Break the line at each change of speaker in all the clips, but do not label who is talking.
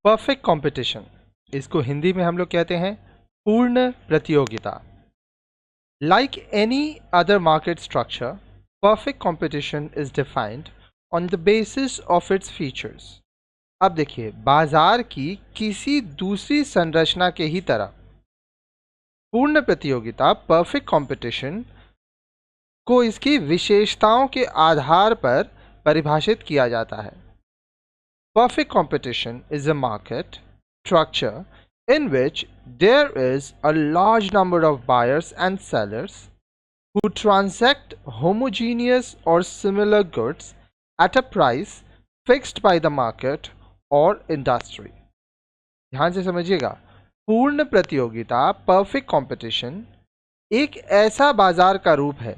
Perfect competition, इसको हिंदी में हम लोग कहते हैं पूर्ण प्रतियोगिता। Like any other market structure, perfect competition is defined on the basis of its features. अब देखिए, बाजार की किसी दूसरी संरचना के ही तरह पूर्ण प्रतियोगिता परफेक्ट कंपटीशन को इसकी विशेषताओं के आधार पर परिभाषित किया जाता है। Perfect competition is a market structure in which there is a large number of buyers and sellers who transact homogeneous or similar goods at a price fixed by the market or industry. ध्यान से समझिएगा, पूर्ण प्रतियोगिता perfect competition एक ऐसा बाजार का रूप है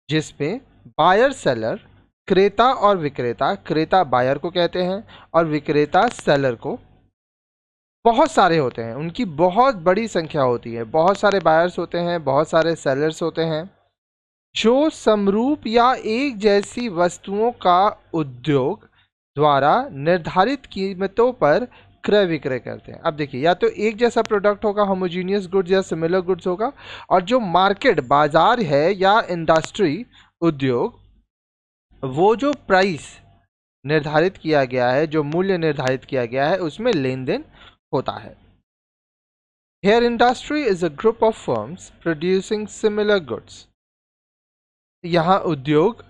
जिसमें बायर सेलर, क्रेता और विक्रेता, क्रेता बायर को कहते हैं और विक्रेता सेलर को, बहुत सारे होते हैं, उनकी बहुत बड़ी संख्या होती है, बहुत सारे बायर्स होते हैं, बहुत सारे सेलर्स होते हैं, जो समरूप या एक जैसी वस्तुओं का उद्योग द्वारा निर्धारित कीमतों पर क्रय विक्रय करते हैं। अब देखिए, या तो एक जैसा प्रोडक्ट होगा, होमोजीनियस गुड्स या सिमिलर गुड्स होगा, और जो मार्केट बाजार है या इंडस्ट्री उद्योग, वो जो प्राइस निर्धारित किया गया है, जो मूल्य निर्धारित किया गया है, उसमें लेन देन होता है। Here industry is a group of firms producing similar goods. यहाँ उद्योग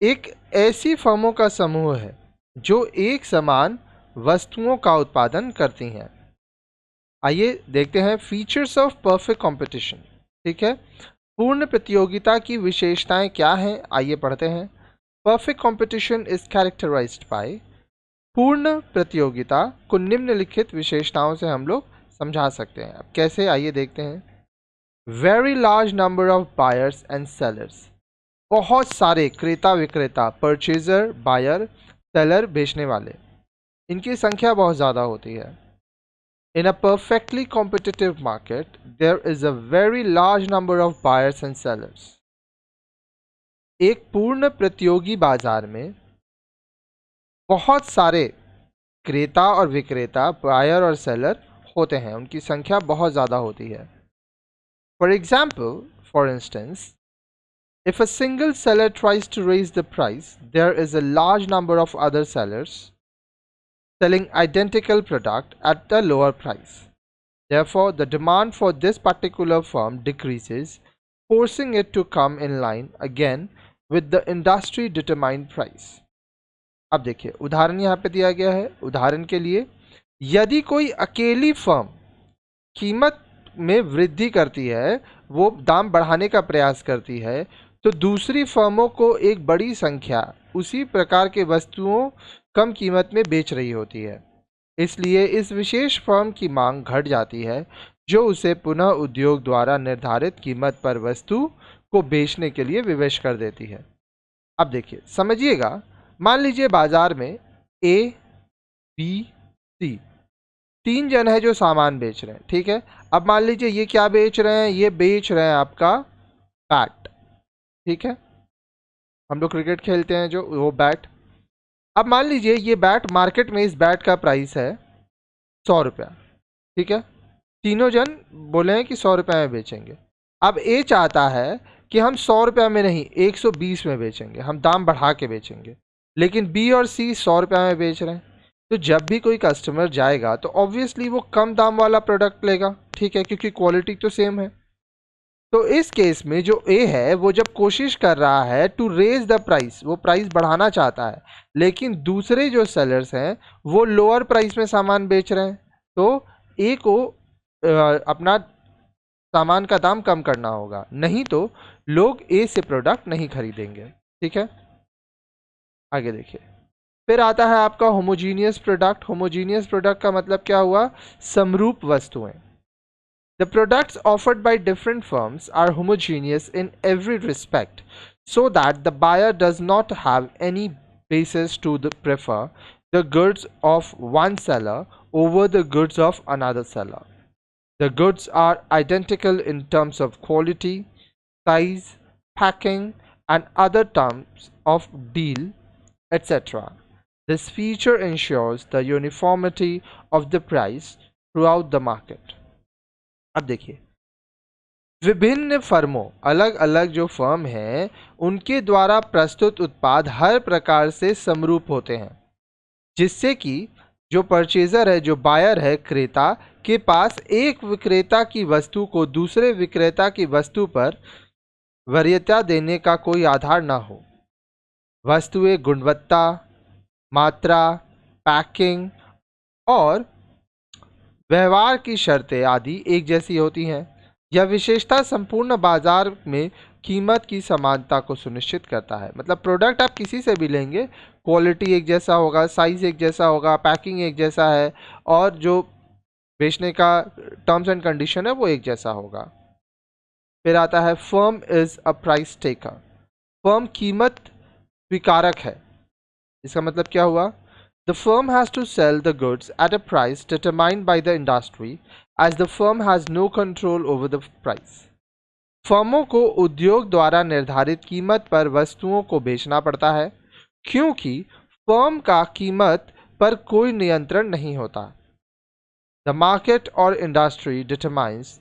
एक ऐसी फर्मों का समूह है जो एक समान वस्तुओं का उत्पादन करती हैं। आइए देखते हैं फीचर्स ऑफ परफेक्ट कंपटीशन। ठीक है, पूर्ण प्रतियोगिता की विशेषताएं क्या हैं, आइए पढ़ते हैं। Perfect competition is characterised by, पूर्ण प्रतियोगिता को निम्नलिखित विशेषताओं से हम लोग समझा सकते हैं। अब कैसे, आइए देखते हैं। Very large number of buyers and sellers, बहुत सारे क्रेता विक्रेता, परचेजर बायर, सेलर बेचने वाले, इनकी संख्या बहुत ज़्यादा होती है। In a perfectly competitive market there is a very large number of buyers and sellers. एक पूर्ण प्रतियोगी बाजार में बहुत सारे क्रेता और विक्रेता, बायर और सेलर होते हैं, उनकी संख्या बहुत ज़्यादा होती है। For example, for instance, if a single seller tries to raise the price, there is a large number of other sellers selling identical product at a lower price. Therefore, the demand for this particular firm decreases, forcing it to come in line again with the industry determined price. अब देखिए, उदाहरण यहाँ पे दिया गया है। उदाहरण के लिए, यदि कोई अकेली फर्म कीमत में वृद्धि करती है, वो दाम बढ़ाने का प्रयास करती है, तो दूसरी फर्मों को एक बड़ी संख्या उसी प्रकार के वस्तुओं कम कीमत में बेच रही होती है। इसलिए इस विशेष फर्म की मांग घट जाती है, जो उसे पुनः उद्योग द्वारा निर्धारित कीमत पर वस्तु को बेचने के लिए विवश कर देती है। अब देखिए, समझिएगा, मान लीजिए बाजार में ए, बी, सी तीन जन है जो सामान बेच रहे हैं। ठीक है, अब मान लीजिए ये क्या बेच रहे हैं, ये बेच रहे हैं आपका बैट। ठीक है, हम लोग क्रिकेट खेलते हैं जो, वो बैट। अब मान लीजिए ये बैट, मार्केट में इस बैट का प्राइस है 100 रुपया। ठीक है, तीनों जन बोले हैं कि 100 रुपये में बेचेंगे। अब ए चाहता है कि हम 100 रुपये में नहीं, 120 में बेचेंगे, हम दाम बढ़ा के बेचेंगे, लेकिन बी और सी 100 रुपये में बेच रहे हैं। तो जब भी कोई कस्टमर जाएगा तो ऑब्वियसली वो कम दाम वाला प्रोडक्ट लेगा। ठीक है, क्योंकि क्वालिटी तो सेम है। तो इस केस में जो ए है, वो जब कोशिश कर रहा है टू रेज द प्राइस, वो प्राइस बढ़ाना चाहता है, लेकिन दूसरे जो सेलर्स हैं वो लोअर प्राइस में सामान बेच रहे हैं, तो ए को अपना सामान का दाम कम करना होगा, नहीं तो लोग ए से प्रोडक्ट नहीं खरीदेंगे। ठीक है, आगे देखिए। फिर आता है आपका होमोजीनियस प्रोडक्ट। होमोजीनियस प्रोडक्ट का मतलब क्या हुआ, समरूप वस्तुएं। The products offered by different firms are homogeneous in every respect, so that the buyer does not have any basis to prefer the goods of one seller over the goods of another seller. The goods are identical in terms of quality, size, packing, and other terms of deal, etc. This feature ensures the uniformity of the price throughout the market. अब देखिए, विभिन्न फर्मों, अलग अलग जो firm हैं, उनके द्वारा प्रस्तुत उत्पाद हर प्रकार से समरूप होते हैं, जिससे कि जो परचेजर है, जो बायर है, क्रेता के पास एक विक्रेता की वस्तु को दूसरे विक्रेता की वस्तु पर वरीयता देने का कोई आधार ना हो। वस्तुएं गुणवत्ता, मात्रा, पैकिंग और व्यवहार की शर्तें आदि एक जैसी होती हैं। यह विशेषता संपूर्ण बाजार में कीमत की समानता को सुनिश्चित करता है। मतलब प्रोडक्ट आप किसी से भी लेंगे, क्वालिटी एक जैसा होगा, साइज एक जैसा होगा, पैकिंग एक जैसा है, और जो बेचने का टर्म्स एंड कंडीशन है वो एक जैसा होगा। फिर आता है firm is a price taker. Firm कीमत स्वीकारक है। इसका मतलब क्या हुआ? The firm has to sell the goods at a price determined by the industry, as the firm has no control over the price. फर्मों को उद्योग द्वारा निर्धारित कीमत पर वस्तुओं को बेचना पड़ता है, क्योंकि फर्म का कीमत पर कोई नियंत्रण नहीं होता। The market or industry determines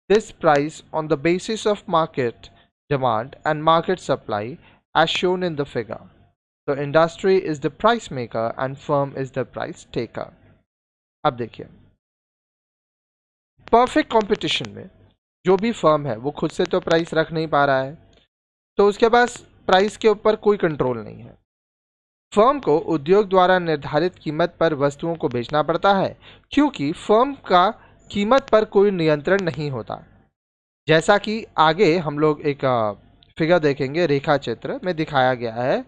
this price on the basis of market demand and market supply, as shown in the figure. So industry is the price maker and firm is the price taker. अब देखिए, perfect competition में जो भी firm है वो खुद से तो प्राइस रख नहीं पा रहा है, तो उसके पास प्राइस के ऊपर कोई कंट्रोल नहीं है। फर्म को उद्योग द्वारा निर्धारित कीमत पर वस्तुओं को बेचना पड़ता है, क्योंकि फर्म का कीमत पर कोई नियंत्रण नहीं होता। जैसा कि आगे हम लोग एक फिगर देखेंगे, रेखा चित्र में दिखाया गया है।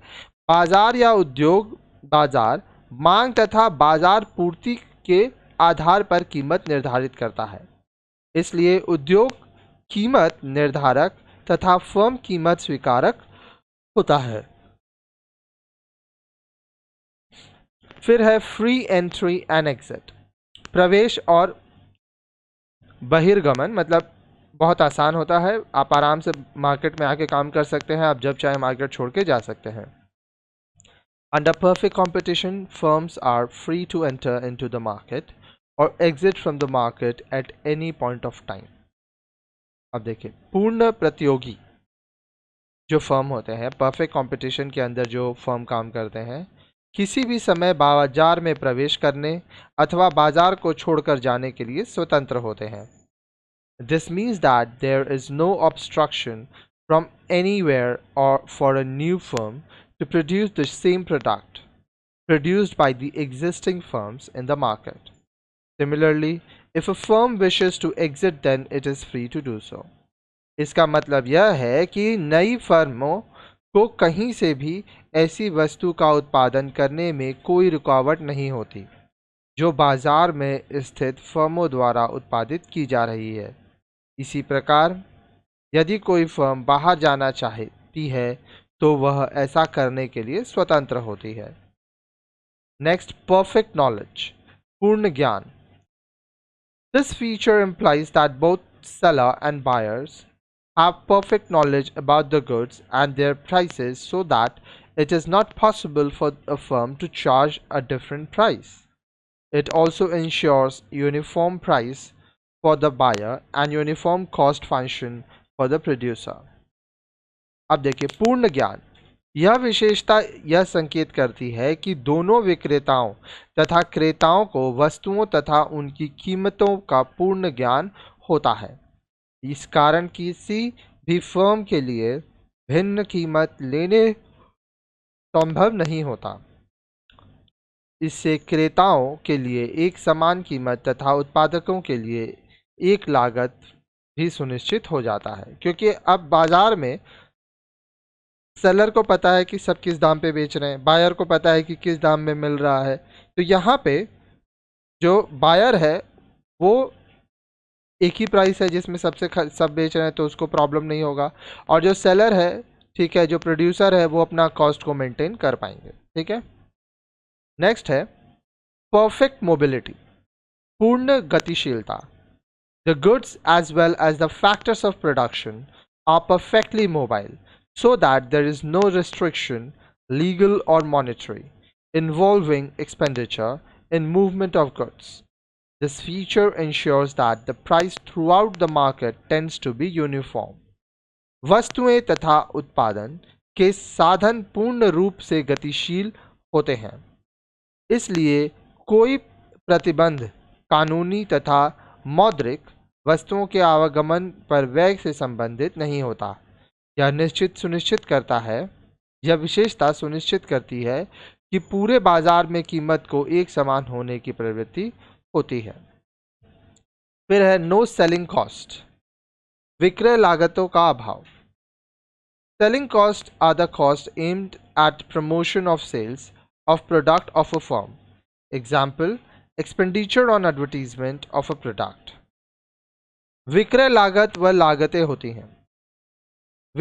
बाजार या उद्योग बाजार मांग तथा बाजार पूर्ति के आधार पर कीमत निर्धारित करता है। इसलिए उद्योग कीमत निर्धारक तथा फर्म कीमत स्वीकारक होता है। फिर है फ्री एंट्री एंड एग्जिट। प्रवेश और बहिर्गमन, मतलब बहुत आसान होता है। आप आराम से मार्केट में आके काम कर सकते हैं, आप जब चाहे मार्केट छोड़ के जा सकते हैं। Under perfect competition, firms are free to enter into the market or exit from the market at any point of time. अब देखिए, पूर्ण प्रतियोगी जो फर्म होते हैं, परफेक्ट कंपटीशन के अंदर जो फर्म काम करते हैं, किसी भी समय बाजार में प्रवेश करने अथवा बाजार को छोड़कर जाने के लिए स्वतंत्र होते हैं। This means that there is no obstruction from anywhere or for a new firm to produce the same product produced by the existing firms in the market. Similarly, if a firm wishes to exit, then it is free to do so. इसका मतलब यह है कि नई फर्मों को कहीं से भी ऐसी वस्तु का उत्पादन करने में कोई रुकावट नहीं होती जो बाजार में स्थित फर्मों द्वारा उत्पादित की जा रही है। इसी प्रकार यदि कोई फर्म बाहर जाना चाहती है तो वह ऐसा करने के लिए स्वतंत्र होती है। नेक्स्ट, परफेक्ट नॉलेज, पूर्ण ज्ञान। This feature implies that both seller and buyers have perfect knowledge about the goods and their prices, so that it is not possible for a firm to charge a different price. It also ensures uniform price for the buyer and uniform cost function for the producer. अब देखिए, पूर्ण ज्ञान, यह विशेषता यह संकेत करती है कि दोनों विक्रेताओं तथा क्रेताओं को वस्तुओं तथा उनकी कीमतों का पूर्ण ज्ञान होता है। इस कारण किसी भी फर्म के लिए भिन्न कीमत लेने संभव नहीं होता। इससे क्रेताओं के लिए एक समान कीमत तथा उत्पादकों के लिए एक लागत भी सुनिश्चित हो जाता है, क्योंकि अब बाजार में सेलर को पता है कि सब किस दाम पे बेच रहे हैं, बायर को पता है कि किस दाम में मिल रहा है। तो यहाँ पे जो बायर है वो एक ही प्राइस है जिसमें सब बेच रहे हैं, तो उसको प्रॉब्लम नहीं होगा। और जो सेलर है, ठीक है, जो प्रोड्यूसर है, वो अपना कॉस्ट को मेंटेन कर पाएंगे। ठीक है। नेक्स्ट है परफेक्ट मोबिलिटी, पूर्ण गतिशीलता। The goods as well as the factors of production are perfectly mobile, so that there is no restriction, legal or monetary, involving expenditure in movement of goods. This feature ensures that the price throughout the market tends to be uniform. वस्तुएं तथा उत्पादन के साधन पूर्ण रूप से गतिशील होते हैं, इसलिए कोई प्रतिबंध कानूनी तथा मौद्रिक वस्तुओं के आवागमन पर व्यय से संबंधित नहीं होता। यह सुनिश्चित करता है, यह विशेषता सुनिश्चित करती है कि पूरे बाजार में कीमत को एक समान होने की प्रवृत्ति होती है। फिर है नो सेलिंग कॉस्ट, विक्रय लागतों का अभाव। Selling cost are the cost aimed at promotion of sales of product of a firm. Example, expenditure on advertisement of a product. विक्रय लागत वे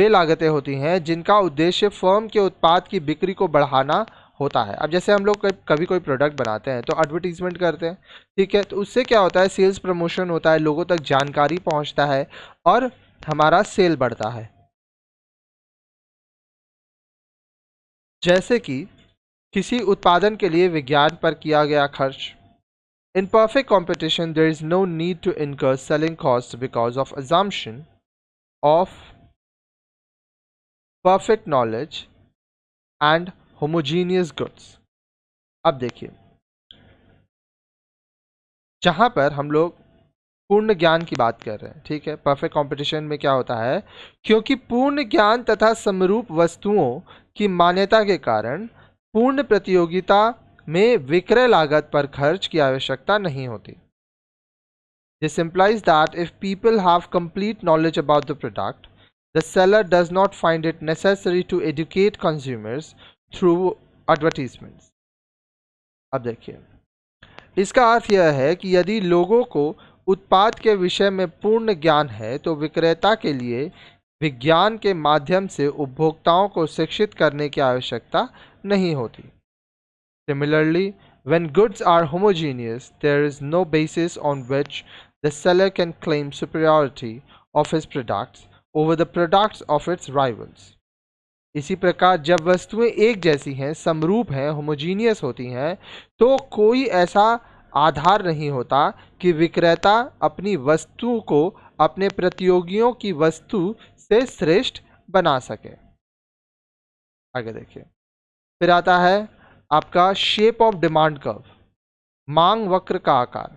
लागतें होती हैं जिनका उद्देश्य फर्म के उत्पाद की बिक्री को बढ़ाना होता है। अब जैसे हम लोग कभी कोई प्रोडक्ट बनाते हैं तो एडवर्टीजमेंट करते हैं, ठीक है, तो उससे क्या होता है, सेल्स प्रमोशन होता है, लोगों तक जानकारी पहुंचता है और हमारा सेल बढ़ता है। जैसे कि किसी उत्पादन के लिए विज्ञान पर किया गया खर्च। In perfect competition, there is no need to incur selling costs because of assumption of perfect knowledge and homogeneous goods. अब देखिए, जहां पर हम लोग पूर्ण ज्ञान की बात कर रहे हैं, ठीक है, परफेक्ट कंपटीशन में क्या होता है, क्योंकि पूर्ण ज्ञान तथा समरूप वस्तुओं की मान्यता के कारण पूर्ण प्रतियोगिता में विक्रय लागत पर खर्च की आवश्यकता नहीं होती। This implies that if people have complete knowledge about the product, the seller does not find it necessary to educate consumers through advertisements. अब देखिए, इसका अर्थ यह है कि यदि लोगों को उत्पाद के विषय में पूर्ण ज्ञान है तो विक्रेता के लिए विज्ञान के माध्यम से उपभोक्ताओं को शिक्षित करने की आवश्यकता नहीं होती। Similarly, when goods are homogeneous, there is no basis on which the seller can claim superiority of his products over the products of its rivals. इसी प्रकार जब वस्तुएं एक जैसी हैं, समरूप हैं, होमोजीनियस होती हैं, तो कोई ऐसा आधार नहीं होता कि विक्रेता अपनी वस्तु को अपने प्रतियोगियों की वस्तु से श्रेष्ठ बना सके। आगे देखिए, फिर आता है आपका शेप ऑफ डिमांड कर्व, मांग वक्र का आकार।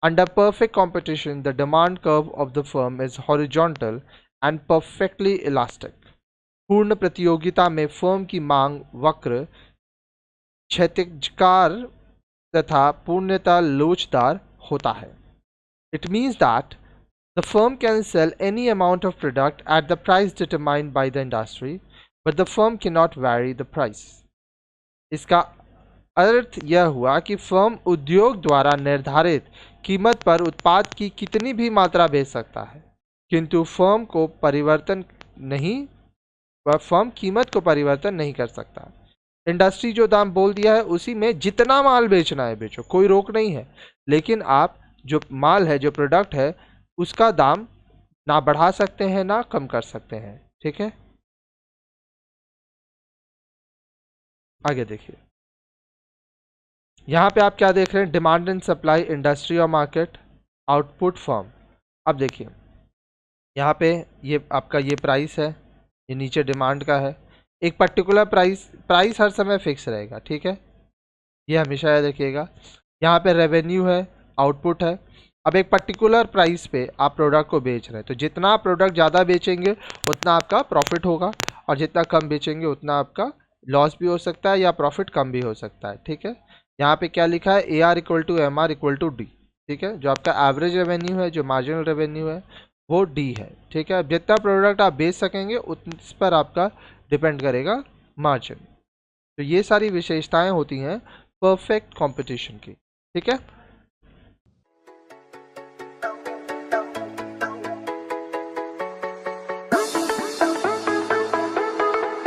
Under perfect competition the demand curve of the firm is horizontal and perfectly elastic. पूर्ण प्रतियोगिता में फर्म की मांग वक्र क्षैतिजकार तथा पूर्णतः लोचदार होता है। It means that the firm can sell any amount of product at the price determined by the industry, but the firm can not vary the price. इसका अर्थ यह हुआ कि फर्म उद्योग द्वारा निर्धारित कीमत पर उत्पाद की कितनी भी मात्रा बेच सकता है, किंतु फर्म कीमत को परिवर्तन नहीं कर सकता। इंडस्ट्री जो दाम बोल दिया है उसी में जितना माल बेचना है बेचो, कोई रोक नहीं है, लेकिन आप जो माल है, जो प्रोडक्ट है, उसका दाम ना बढ़ा सकते हैं ना कम कर सकते हैं, ठीक है। आगे देखिए, यहाँ पे आप क्या देख रहे हैं, डिमांड एंड सप्लाई, इंडस्ट्री और मार्केट, आउटपुट फर्म। अब देखिए, यहाँ पे ये आपका ये प्राइस है, ये नीचे डिमांड का है। एक पर्टिकुलर प्राइस हर समय फिक्स रहेगा, ठीक है, ये हमेशा याद रखिएगा। यहाँ पे रेवेन्यू है, आउटपुट है। अब एक पर्टिकुलर प्राइस पे आप प्रोडक्ट को बेच रहे हैं, तो जितना आप प्रोडक्ट ज़्यादा बेचेंगे उतना आपका प्रॉफिट होगा, और जितना कम बेचेंगे उतना आपका लॉस भी हो सकता है या प्रॉफिट कम भी हो सकता है, ठीक है। यहाँ पे क्या लिखा है, AR equal to MR equal to D, ठीक है। जो आपका एवरेज रेवेन्यू है, जो मार्जिनल रेवेन्यू है, वो D है, ठीक है। जितना प्रोडक्ट आप बेच सकेंगे उस पर आपका डिपेंड करेगा मार्जिन। तो ये सारी विशेषताएं होती हैं परफेक्ट कंपटीशन की, ठीक है।